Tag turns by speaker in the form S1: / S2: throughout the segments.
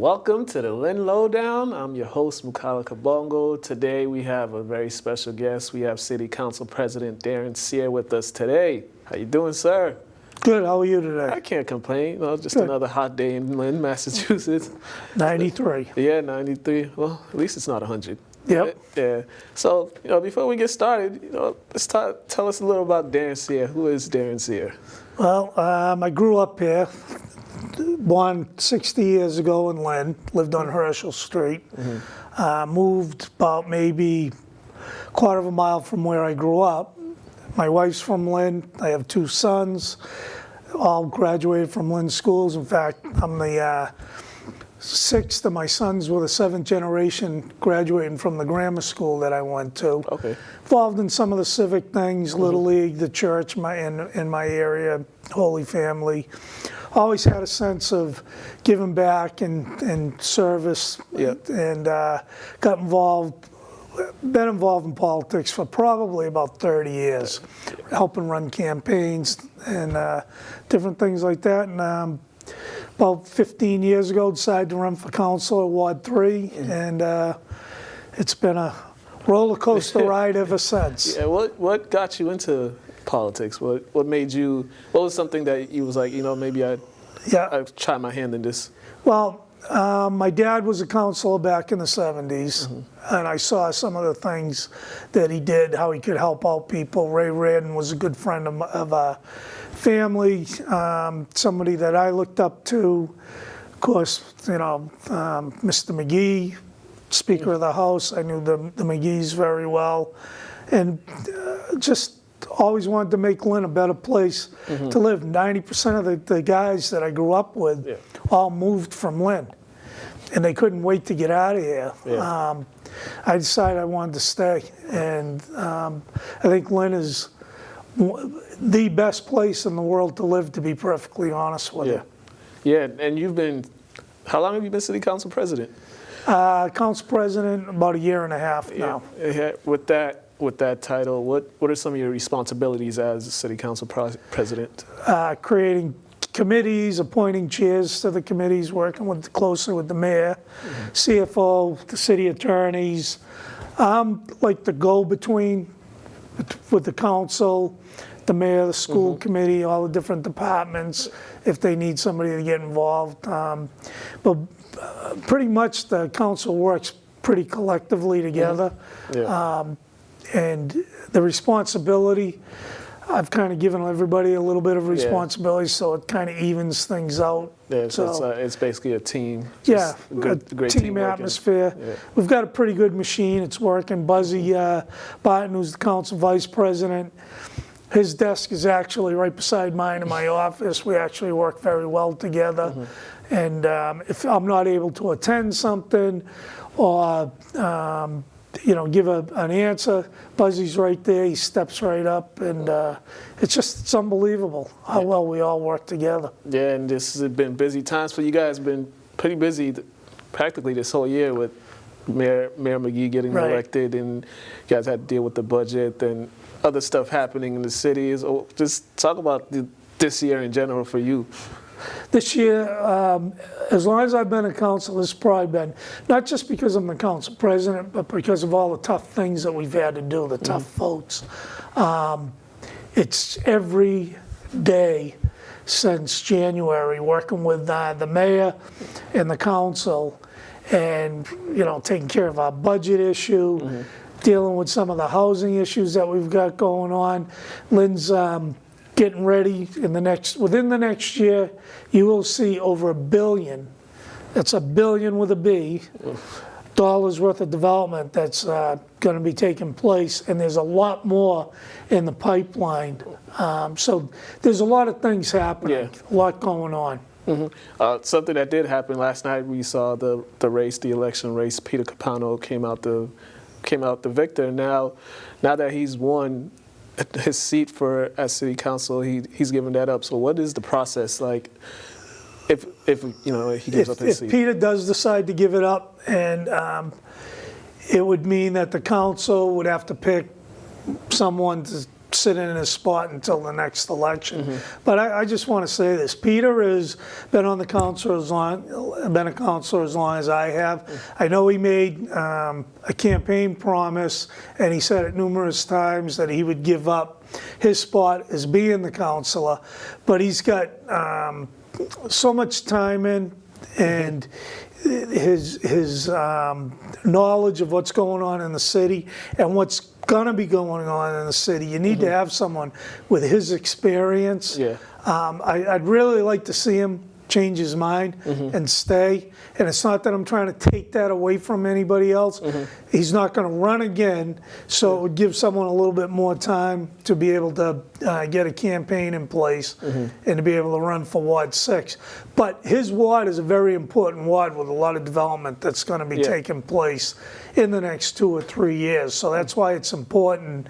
S1: Welcome to the Lynn Lowdown. I'm your host, Mukala Kabongo. Today we have a very special guest. We have City Council President Darren Cyr with us today. How you doing, sir?
S2: Good. How are you today?
S1: I can't complain. Just
S2: Good.
S1: another hot day in Lynn, Massachusetts.
S2: 93.
S1: Yeah, 93. Well, at least it's not 100.
S2: Yep.
S1: Yeah. So, before we get started, let's tell us a little about Darren Cyr. Who is Darren Cyr?
S2: Well, I grew up here, born 60 years ago in Lynn, lived on Herschel Street. Moved about maybe a quarter of a mile from where I grew up. My wife's from Lynn. I have two sons, all graduated from Lynn schools. In fact, I'm the sixth of my sons were the seventh generation graduating from the grammar school that I went to.
S1: Okay.
S2: Involved in some of the civic things, Little League, the church in my area, Holy Family. Always had a sense of giving back and service, and got involved, been involved in politics for probably about 30 years, helping run campaigns and different things like that. And about 15 years ago, decided to run for Councilor, Ward 3, and it's been a roller coaster ride ever since.
S1: Yeah, what got you into politics? What made you? What was something that you was like, maybe I'd try my hand in this?
S2: Well, my dad was a councilor back in the 70s, and I saw some of the things that he did, how he could help out people. Ray Reardon was a good friend of our family, somebody that I looked up to. Of course, Mr. McGee, Speaker of the House. I knew the McGees very well, and just always wanted to make Lynn a better place to live. 90% of the guys that I grew up with all moved from Lynn, and they couldn't wait to get out of here. I decided I wanted to stay, and I think Lynn is the best place in the world to live, to be perfectly honest with you.
S1: Yeah, and how long have you been City Council President?
S2: Council President about a year and a half now.
S1: With that title, what are some of your responsibilities as City Council President?
S2: Creating committees, appointing chairs to the committees, working closely with the mayor, CFO, the city attorneys. Like the go-between with the council, the mayor, the school committee, all the different departments, if they need somebody to get involved. But pretty much the council works pretty collectively together. And the responsibility, I've kind of given everybody a little bit of responsibility, so it kind of evens things out.
S1: Yeah, so it's basically a team.
S2: Great team atmosphere. We've got a pretty good machine. It's working. Buzzy Barton, who's the council vice president, his desk is actually right beside mine in my office. We actually work very well together. And if I'm not able to attend something or give an answer, Buzzy's right there. He steps right up, and it's unbelievable how well we all work together. Yeah,
S1: and this has been busy times for you guys. Been pretty busy practically this whole year with Mayor McGee getting elected, and you guys had to deal with the budget and other stuff happening in the city. So just talk about this year in general for you.
S2: This year, as long as I've been a council, it's probably been, not just because I'm the council president, but because of all the tough things that we've had to do, the tough votes. It's every day since January, working with the mayor and the council, and taking care of our budget issue, dealing with some of the housing issues that we've got going on. Lynn's getting ready within the next year. You will see over $1 billion. That's $1 billion with a B. Dollars worth of development that's going to be taking place, and there's a lot more in the pipeline. So there's a lot of things happening, a lot going on.
S1: Something that did happen last night, we saw the election race. Peter Capano came out the victor. Now that he's won his seat as city council, he's given that up. So what is the process like if he gives up his seat?
S2: If Peter does decide to give it up, and it would mean that the council would have to pick someone sitting in his spot until the next election. But I just want to say this. Peter has been on the council been a councilor as long as I have. I know he made a campaign promise, and he said it numerous times that he would give up his spot as being the councilor, but he's got so much time in, and his knowledge of what's going on in the city and what's going to be going on in the city. You need to have someone with his experience.
S1: Yeah.
S2: I'd really like to see him change his mind and stay. And it's not that I'm trying to take that away from anybody else. He's not going to run again, so it would give someone a little bit more time to be able to get a campaign in place and to be able to run for Ward 6. But his ward is a very important ward with a lot of development that's going to be taking place in the next 2 or 3 years. So that's why it's important,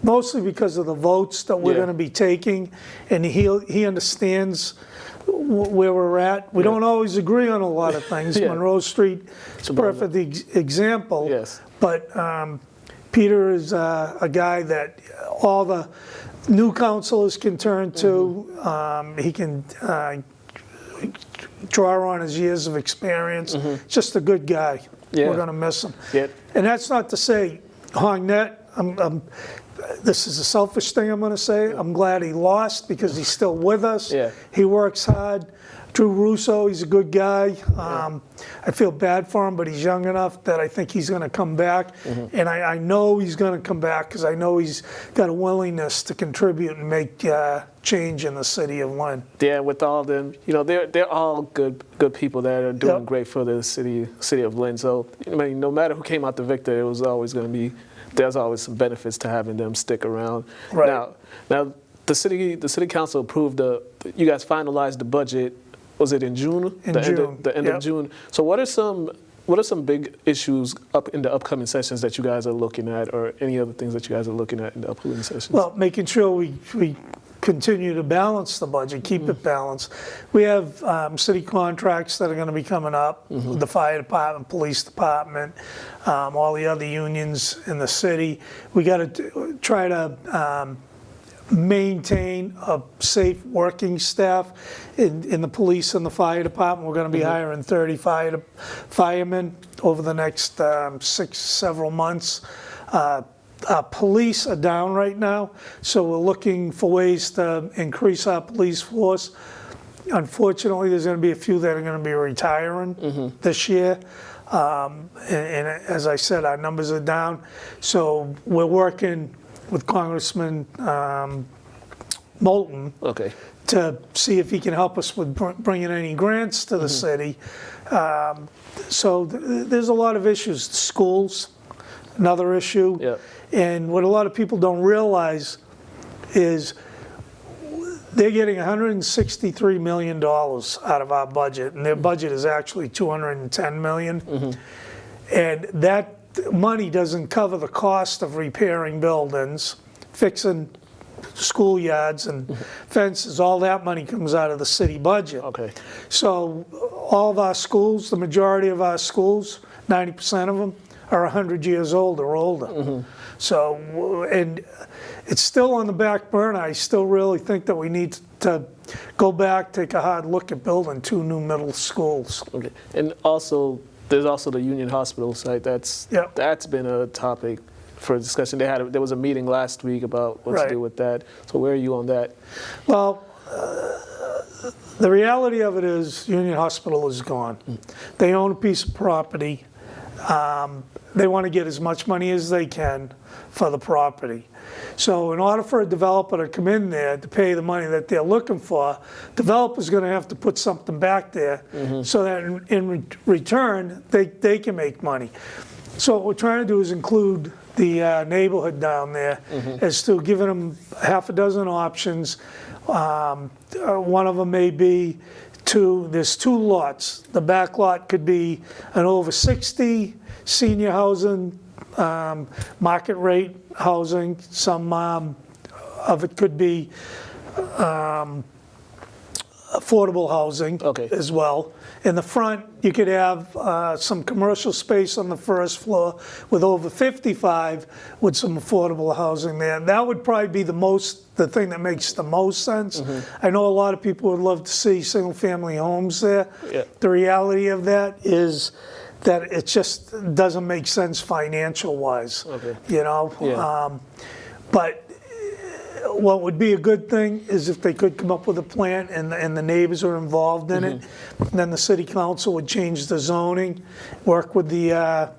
S2: mostly because of the votes that we're going to be taking, and he understands where we're at. We don't always agree on a lot of things. Monroe Street is a perfect example.
S1: Yes.
S2: But Peter is a guy that all the new councilors can turn to. He can draw on his years of experience. Just a good guy. We're going to miss him. And that's not to say Hongnet, this is a selfish thing I'm going to say. I'm glad he lost because he's still with us. He works hard. Drew Russo, he's a good guy. I feel bad for him, but he's young enough that I think he's going to come back. And I know he's going to come back because I know he's got a willingness to contribute and make change in the city of Lynn.
S1: Yeah, with all them, you know, they're all good people that are doing great for the city of Lynn. So, I mean, no matter who came out the victor, it was always going to be, there's always some benefits to having them stick around. Now the city council approved you guys finalized the budget. Was it in June? The end of June. So what are some big issues in the upcoming sessions that you guys are looking at, or any other things that you guys are looking at in the upcoming sessions?
S2: Well, making sure we continue to balance the budget, keep it balanced. We have city contracts that are going to be coming up, the fire department, police department, all the other unions in the city. We got to try to maintain a safe working staff in the police and the fire department. We're going to be hiring 30 firemen over the next several months. Police are down right now, so we're looking for ways to increase our police force. Unfortunately, there's going to be a few that are going to be retiring this year. And as I said, our numbers are down. So we're working with Congressman Moulton to see if he can help us with bringing any grants to the city. So there's a lot of issues. Schools, another issue. And what a lot of people don't realize is they're getting $163 million out of our budget, and their budget is actually $210 million. And that money doesn't cover the cost of repairing buildings, fixing schoolyards and fences. All that money comes out of the city budget. So all of our schools, the majority of our schools, 90% of them, are 100 years old or older. So, and it's still on the back burner. I still really think that we need to go back, take a hard look at building 2 new middle schools.
S1: And also, there's also the Union Hospital site. That's been a topic for discussion. There was a meeting last week about what to do with that. So where are you on that?
S2: Well, the reality of it is Union Hospital is gone. They own a piece of property. They want to get as much money as they can for the property. So in order for a developer to come in there to pay the money that they're looking for, developer's going to have to put something back there so that in return, they can make money. So what we're trying to do is include the neighborhood down there as to giving them half a dozen options. One of them may be there's 2 lots. The back lot could be an over 60 senior housing, market rate housing. Some of it could be affordable housing
S1: Okay.
S2: as well. In the front, you could have some commercial space on the first floor with over 55 with some affordable housing there. That would probably be the thing that makes the most sense. I know a lot of people would love to see single-family homes there.
S1: Yeah.
S2: The reality of that is that it just doesn't make sense financial-wise.
S1: Okay.
S2: You know?
S1: Yeah.
S2: But what would be a good thing is if they could come up with a plan and the neighbors are involved in it, then the city council would change the zoning, work with the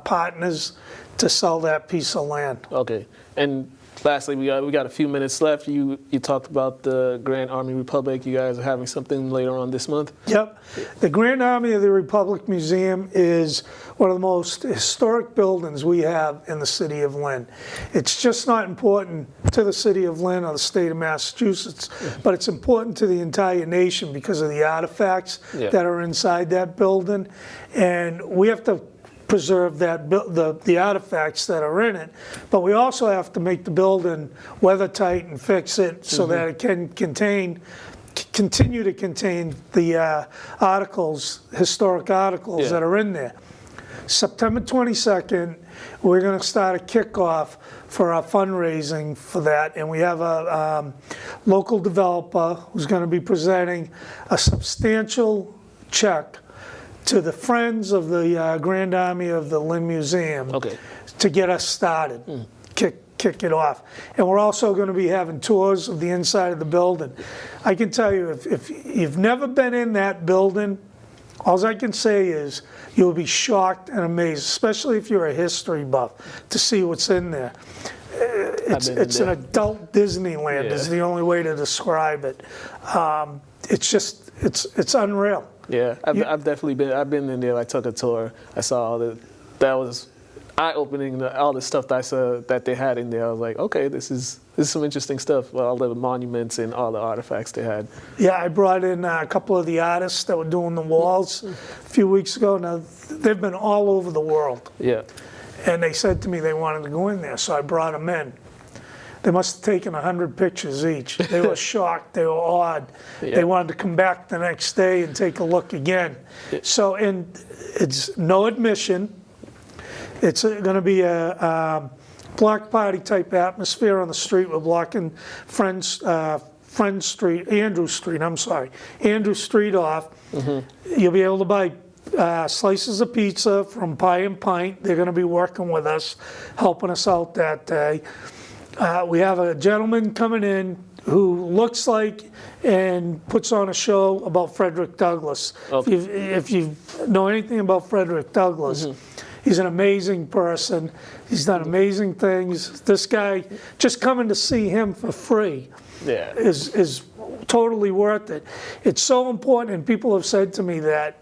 S2: partners to sell that piece of land.
S1: Okay. And lastly, we got a few minutes left. You talked about the Grand Army Republic. You guys are having something later on this month?
S2: Yep. The Grand Army of the Republic Museum is one of the most historic buildings we have in the city of Lynn. It's just not important to the city of Lynn or the state of Massachusetts, but it's important to the entire nation because of the artifacts that are inside that building. And we have to preserve that the artifacts that are in it, but we also have to make the building weather tight and fix it so that it can continue to contain the historic articles that are in there. September 22nd, we're going to start a kickoff for our fundraising for that, and we have a local developer who's going to be presenting a substantial check to the Friends of the Grand Army of the Lynn Museum to get us started, kick it off. And we're also going to be having tours of the inside of the building. I can tell you, if you've never been in that building, all I can say is you'll be shocked and amazed, especially if you're a history buff, to see what's in there. It's an adult Disneyland is the only way to describe it. It's just, it's unreal.
S1: Yeah, I've definitely been. I've been in there. I took a tour. I saw all the. That was eye-opening. All the stuff that I saw that they had in there. I was like, okay, this is some interesting stuff. All the monuments and all the artifacts they had.
S2: Yeah, I brought in a couple of the artists that were doing the walls a few weeks ago. Now they've been all over the world. Yeah. And they said to me they wanted to go in there, so I brought them in. They must have taken 100 pictures each. They were shocked. They were awed. Yeah. They wanted to come back the next day and take a look again. So, and it's no admission. It's going to be a block party type atmosphere on the street. We're blocking Andrew Street off. You'll be able to buy slices of pizza from Pie and Pint. They're going to be working with us, helping us out that day. We have a gentleman coming in who looks like and puts on a show about Frederick Douglass. Okay. If you know anything about Frederick Douglass, he's an amazing person. He's done amazing things. This guy, just coming to see him for free is totally worth it. It's so important, and people have said to me that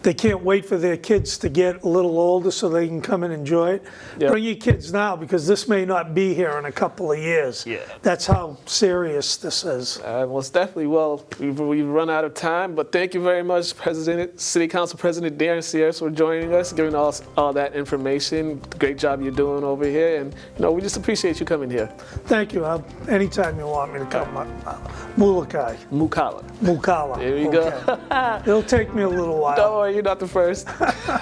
S2: they can't wait for their kids to get a little older so they can come and enjoy it. Yep. Bring your kids now, because this may not be here in a couple of years. Yeah. That's how serious this is.
S1: Most definitely. Well, we've run out of time, but thank you very much, City Council President Darren Cyr, for joining us, giving us all that information. Great job you're doing over here, and we just appreciate you coming here.
S2: Thank you. Anytime you want me to come. Mukala.
S1: There you go.
S2: It'll take me a little while.
S1: Don't worry, you're not the first.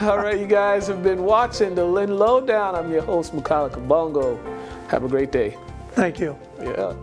S1: All right, you guys have been watching the Lynn Lowdown. I'm your host, Mukala Kabongo. Have a great day.
S2: Thank you.
S1: Yeah.